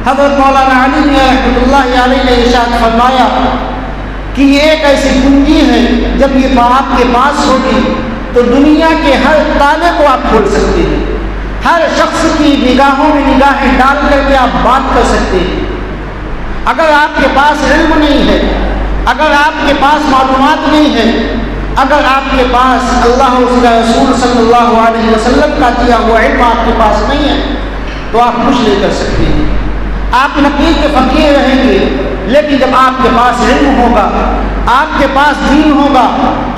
حضرت مولانا علی رحمۃ اللہ علیہ نے ارشاد فرمایا کہ یہ ایک ایسی کنجی ہے، جب یہ آپ کے پاس ہوگی تو دنیا کے ہر تالے کو آپ کھول سکتے ہیں، ہر شخص کی نگاہوں میں نگاہیں ڈال کر کے آپ بات کر سکتے ہیں۔ اگر آپ کے پاس علم نہیں ہے، اگر آپ کے پاس معلومات نہیں ہے، اگر آپ کے پاس اللہ اور اس کا رسول صلی اللہ علیہ وسلم کا دیا ہوا علم آپ کے پاس نہیں ہے، تو آپ کچھ نہیں کر سکتے ہیں۔ آپ نقیر کے فقیر رہیں گے، لیکن جب آپ کے پاس علم ہوگا، آپ کے پاس دین ہوگا،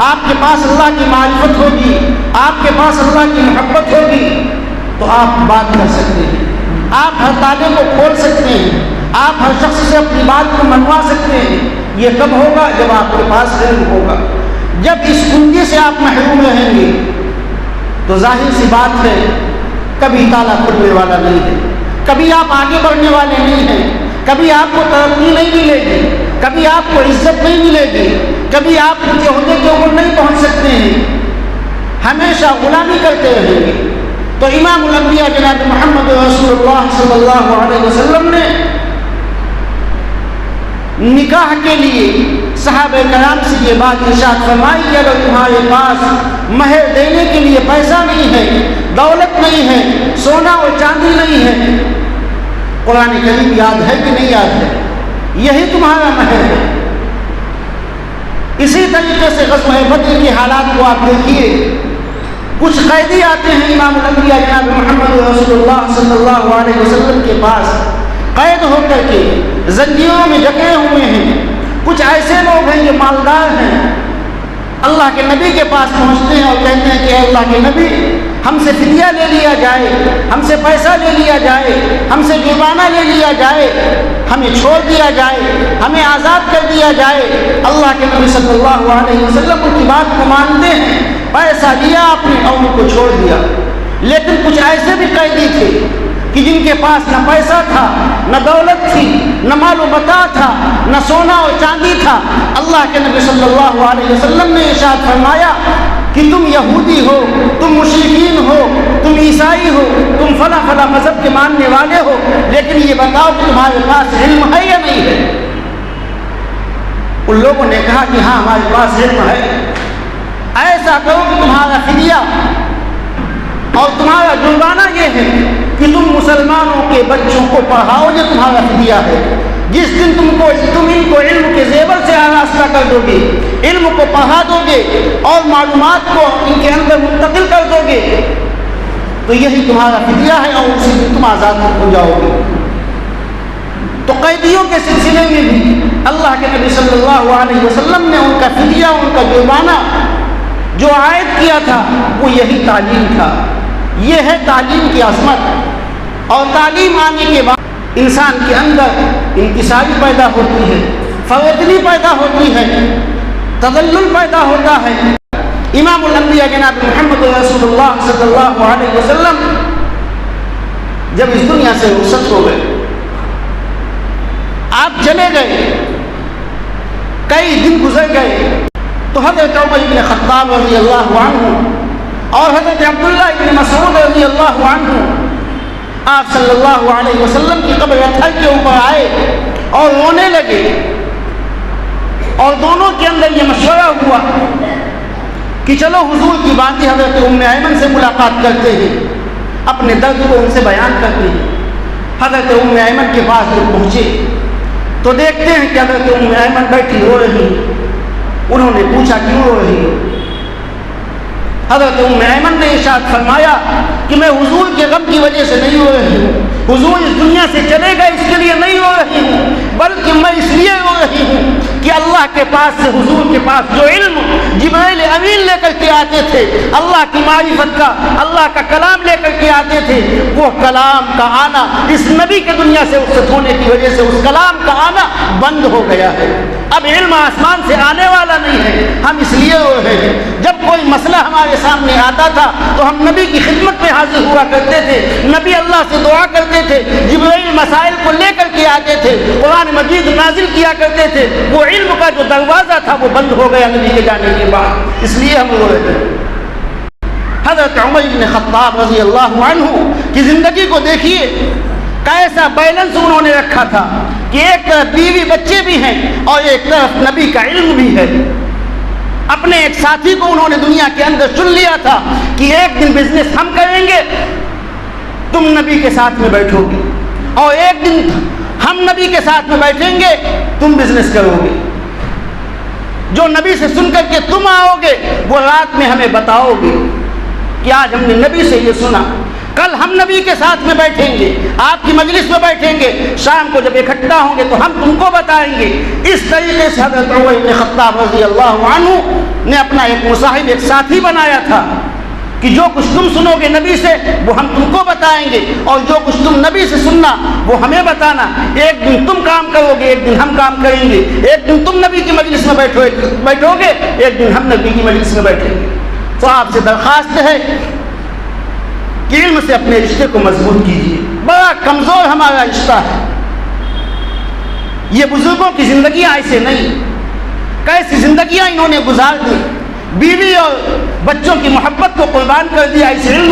آپ کے پاس اللہ کی معرفت ہوگی، آپ کے پاس اللہ کی محبت ہوگی، تو آپ بات کر سکتے ہیں، آپ ہر تالے کو کھول سکتے ہیں، آپ ہر شخص سے اپنی بات کو منوا سکتے ہیں۔ یہ کب ہوگا؟ جب آپ کے پاس علم ہوگا۔ جب اس کنجی سے آپ محروم رہیں گے تو ظاہر سی بات ہے کبھی تالا کھلنے والا نہیں ہے، کبھی آپ آگے بڑھنے والے نہیں ہیں، کبھی آپ کو ترقی نہیں ملے گی، کبھی آپ کو عزت نہیں ملے گی، کبھی آپ اونچے عہدے کے اوپر نہیں پہنچ سکتے ہیں، ہمیشہ غلامی کرتے رہیں گے۔ تو امام الانبیاء جناب محمد رسول اللہ صلی اللہ علیہ وسلم نے نکاح کے لیے صحابہ کرام سے یہ بات ارشاد فرمائی کہ اگر تمہارے پاس مہر دینے کے لیے پیسہ نہیں ہے، دولت نہیں ہے، سونا اور چاندی نہیں ہے، قرآن کریم یاد ہے کہ نہیں یاد ہے؟ یہی تمہارا مہر ہے۔ اسی طریقے سے غزوہ بدر کے حالات کو آپ دیکھیے، کچھ قیدی آتے ہیں امام الانبیاء جناب محمد رسول اللہ صلی اللہ علیہ وسلم کے پاس قید ہو کر کے زنجیروں میں جکڑے ہوئے ہیں۔ کچھ ایسے لوگ ہیں جو مالدار ہیں، اللہ کے نبی کے پاس پہنچتے ہیں اور کہتے ہیں کہ اے اللہ کے نبی، ہم سے فدیہ لے لیا جائے، ہم سے پیسہ لے لیا جائے، ہم سے جرمانہ لے لیا جائے، ہمیں چھوڑ دیا جائے، ہمیں آزاد کر دیا جائے۔ اللہ کے نبی صلی اللہ علیہ وسلم ان کی بات کو مانتے ہیں، پیسہ لیا اپنے اور ان کو چھوڑ دیا۔ لیکن کچھ ایسے بھی قیدی تھے کہ جن کے پاس نہ پیسہ تھا، نہ دولت تھی، نہ مال و متاع تھا، نہ سونا اور چاندی تھا۔ اللہ کے نبی صلی اللہ علیہ وسلم نے ارشاد فرمایا کہ تم یہودی ہو، تم مشرکین ہو، تم عیسائی ہو، تم فلاں فلاں مذہب کے ماننے والے ہو، لیکن یہ بتاؤ کہ تمہارے پاس علم ہے یا نہیں ہے؟ ان لوگوں نے کہا کہ ہاں ہمارے پاس علم ہے۔ ایسا کرو کہ تمہارا فدیہ اور تمہارا جرمانہ یہ ہے کہ تم مسلمانوں کے بچوں کو پڑھاؤ، یہ تمہارا فدیہ ہے۔ جس دن تم ان کو علم کے زیور سے آراستہ کر دو گے، علم کو پڑھا دو گے اور معلومات کو ان کے اندر منتقل کر دو گے، تو یہی تمہارا فدیہ ہے اور اسی دن تم آزاد ہو جاؤ گے۔ تو قیدیوں کے سلسلے میں بھی اللہ کے نبی صلی اللہ علیہ وسلم نے ان کا فدیہ، ان کا جرمانہ جو عائد کیا تھا وہ یہی تعلیم تھا۔ یہ ہے تعلیم کی عظمت۔ اور تعلیم آنے کے بعد انسان کے اندر انکساری پیدا ہوتی ہے، فروتنی پیدا ہوتی ہے، تذلل پیدا ہوتا ہے۔ امام الانبیاء جناب محمد رسول اللہ صلی اللہ علیہ وسلم جب اس دنیا سے رخصت ہو گئے، آپ چلے گئے، کئی دن گزر گئے، تو حضرت عمر بن خطاب رضی اللہ عنہ اور حضرت عبداللہ بن مسعود رضی اللہ عنہ آپ صلی اللہ علیہ وسلم کی قبر اطہر کے اوپر آئے اور رونے لگے، اور دونوں کے اندر یہ مشورہ ہوا کہ چلو حضور کی باتیں حضرت ام ایمن سے ملاقات کرتے ہیں، اپنے درد کو ان سے بیان کرتے ہیں۔ حضرت ام ایمن کے پاس جب پہنچے تو دیکھتے ہیں کہ حضرت ام ایمن بیٹھی رو رہی۔ انہوں نے پوچھا کیوں رو رہی ہو؟ حضرت ام ایمن نے ارشاد فرمایا کہ میں حضور کے غم کی وجہ سے نہیں رو رہی ہوں، حضور اس دنیا سے چلے گئے اس کے لیے نہیں رو رہی ہوں، بلکہ میں اس لیے رو رہی ہوں کہ اللہ کے پاس سے حضور کے پاس جو علم جبرائیل امین لے کر کے آتے تھے، اللہ کی معرفت کا، اللہ کا کلام لے کر کے آتے تھے، وہ کلام کا آنا اس نبی کے دنیا سے رخصت ہونے کی وجہ سے اس کلام کا آنا بند ہو گیا ہے۔ اب علم آسمان سے آنے والا نہیں ہے، ہم اس لیے رو رہے ہیں۔ جب کوئی مسئلہ ہمارے سامنے آتا تھا تو ہم نبی کی خدمت میں حاضر ہوا کرتے تھے، نبی اللہ سے دعا کرتے تھے، جبرائیل مسائل کو لے کر کے آتے تھے، قرآن مجید نازل کیا کرتے تھے، وہ علم کا جو دروازہ تھا وہ بند ہو گیا نبی کے جانے کے بعد، اس لیے ہم رو رہے ہیں۔ حضرت عمر بن خطاب رضی اللہ عنہ کی زندگی کو دیکھیے، کیسا بیلنس انہوں نے رکھا تھا کہ ایک طرف بیوی بچے بھی ہیں اور ایک طرف نبی کا علم بھی ہے۔ اپنے ایک ساتھی کو انہوں نے دنیا کے اندر چن لیا تھا کہ ایک دن بزنس ہم کریں گے، تم نبی کے ساتھ میں بیٹھو گے، اور ایک دن ہم نبی کے ساتھ میں بیٹھیں گے، تم بزنس کرو گے۔ جو نبی سے سن کر کے تم آؤ گے وہ رات میں ہمیں بتاؤ گے کہ آج ہم نے نبی سے یہ سنا۔ کل ہم نبی کے ساتھ میں بیٹھیں گے، آپ کی مجلس میں بیٹھیں گے، شام کو جب اکٹھا ہوں گے تو ہم تم کو بتائیں گے۔ اس طریقے سے حضرت عمر بن خطاب رضی اللہ عنہ نے اپنا ایک مصاحب، ایک ساتھی بنایا تھا کہ جو کچھ تم سنو گے نبی سے وہ ہم تم کو بتائیں گے، اور جو کچھ تم نبی سے سننا وہ ہمیں بتانا۔ ایک دن تم کام کرو گے، ایک دن ہم کام کریں گے، ایک دن تم نبی کی مجلس میں بیٹھو گے، ایک دن ہم نبی کی مجلس میں بیٹھیں گے۔ تو آپ سے درخواست ہے کہ علم سے اپنے رشتے کو مضبوط کیجیے۔ بڑا کمزور ہمارا رشتہ ہے۔ یہ بزرگوں کی زندگیاں ایسے نہیں، کیسی زندگیاں انہوں نے گزار دی، بیوی اور بچوں کی محبت کو قربان کر دیا اس علم